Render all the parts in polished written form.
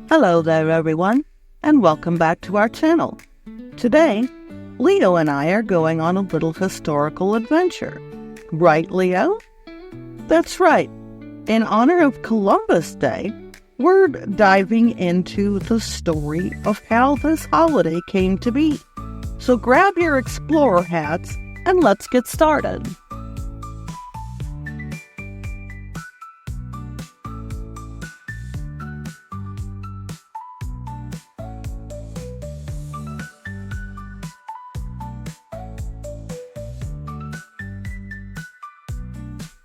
Hello there everyone, and welcome back to our channel. Today, Leo and I are going on a little historical adventure. Right, Leo? That's right. In honor of Columbus Day, we're diving into the story of how this holiday came to be. So grab your explorer hats and let's get started.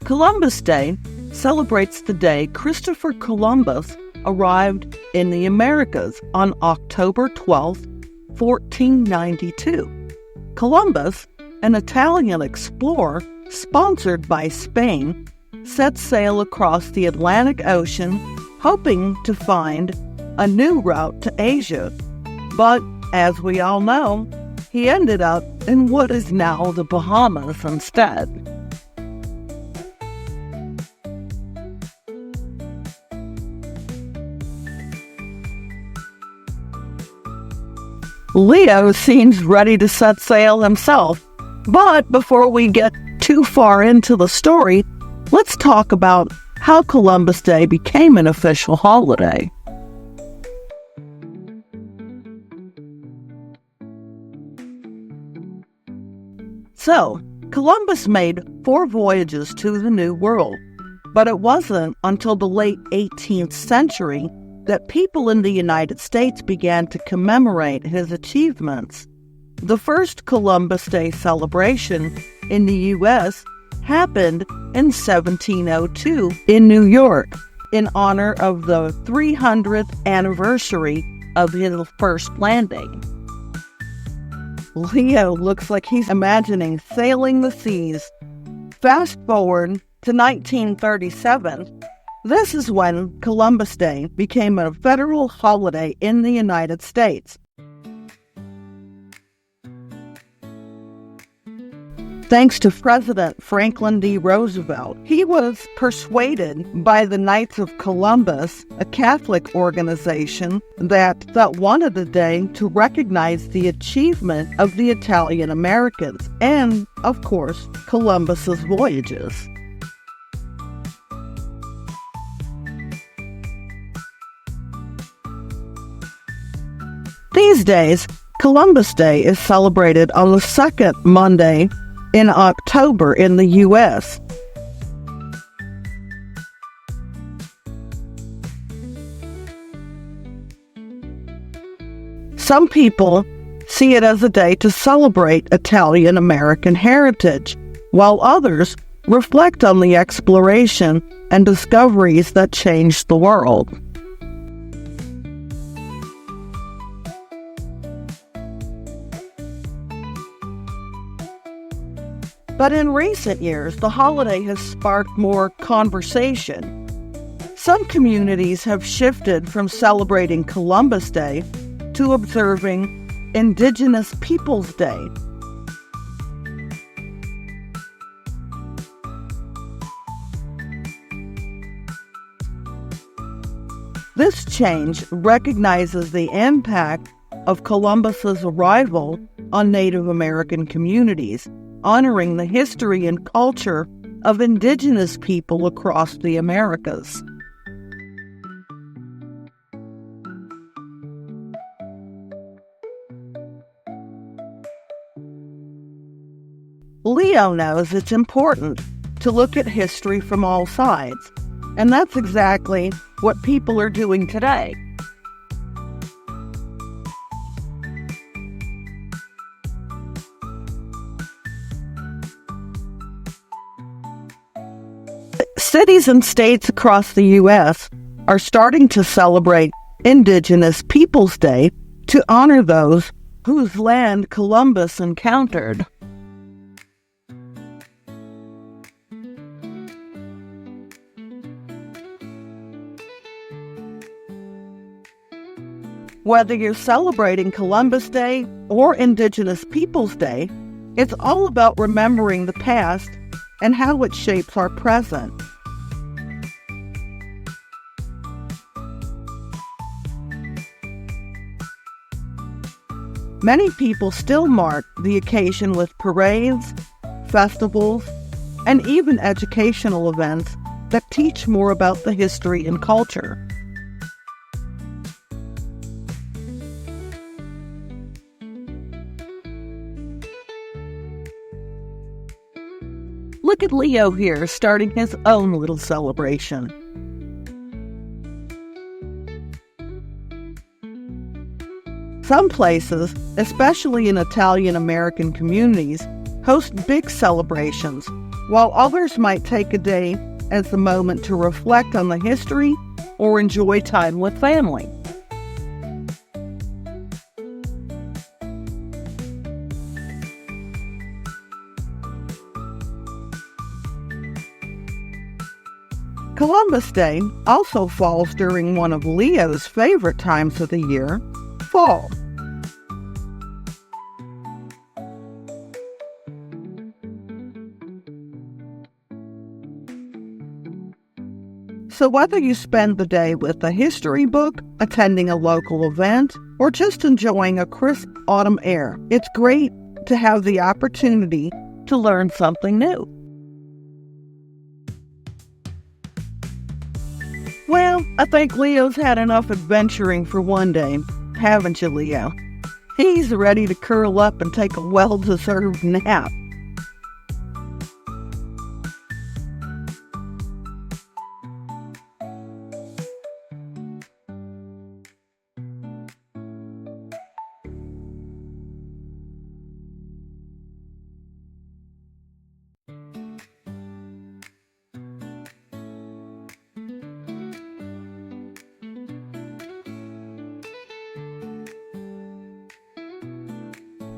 Columbus Day celebrates the day Christopher Columbus arrived in the Americas on October 12, 1492. Columbus, an Italian explorer sponsored by Spain, set sail across the Atlantic Ocean hoping to find a new route to Asia. But, as we all know, he ended up in what is now the Bahamas instead. Leo seems ready to set sail himself, but before we get too far into the story, let's talk about how Columbus Day became an official holiday. So, Columbus made 4 voyages to the New World, but it wasn't until the late 18th century that people in the United States began to commemorate his achievements. The first Columbus Day celebration in the U.S. happened in 1702 in New York in honor of the 300th anniversary of his first landing. Leo looks like he's imagining sailing the seas. Fast forward to 1937. This is when Columbus Day became a federal holiday in the United States. Thanks to President Franklin D. Roosevelt, he was persuaded by the Knights of Columbus, a Catholic organization that wanted a day to recognize the achievement of the Italian Americans and, of course, Columbus's voyages. These days, Columbus Day is celebrated on the second Monday in October in the U.S. Some people see it as a day to celebrate Italian-American heritage, while others reflect on the exploration and discoveries that changed the world. But in recent years, the holiday has sparked more conversation. Some communities have shifted from celebrating Columbus Day to observing Indigenous Peoples Day. This change recognizes the impact of Columbus's arrival on Native American communities, honoring the history and culture of indigenous people across the Americas. Leo knows it's important to look at history from all sides, and that's exactly what people are doing today. Cities and states across the U.S. are starting to celebrate Indigenous Peoples Day to honor those whose land Columbus encountered. Whether you're celebrating Columbus Day or Indigenous Peoples Day, it's all about remembering the past and how it shapes our present. Many people still mark the occasion with parades, festivals, and even educational events that teach more about the history and culture. Look at Leo here, starting his own little celebration. Some places, especially in Italian-American communities, host big celebrations, while others might take a day as a moment to reflect on the history or enjoy time with family. Columbus Day also falls during one of Leo's favorite times of the year, fall. So whether you spend the day with a history book, attending a local event, or just enjoying a crisp autumn air, it's great to have the opportunity to learn something new. Well, I think Leo's had enough adventuring for one day, haven't you, Leo? He's ready to curl up and take a well-deserved nap.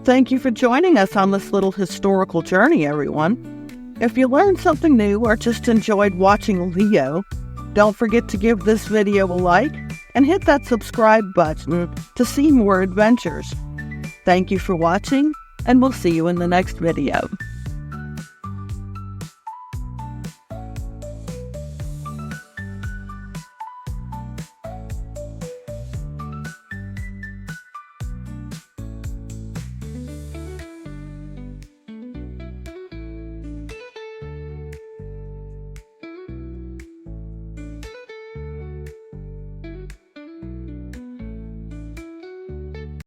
Thank you for joining us on this little historical journey, everyone. If you learned something new or just enjoyed watching Leo, don't forget to give this video a like and hit that subscribe button to see more adventures. Thank you for watching, and we'll see you in the next video.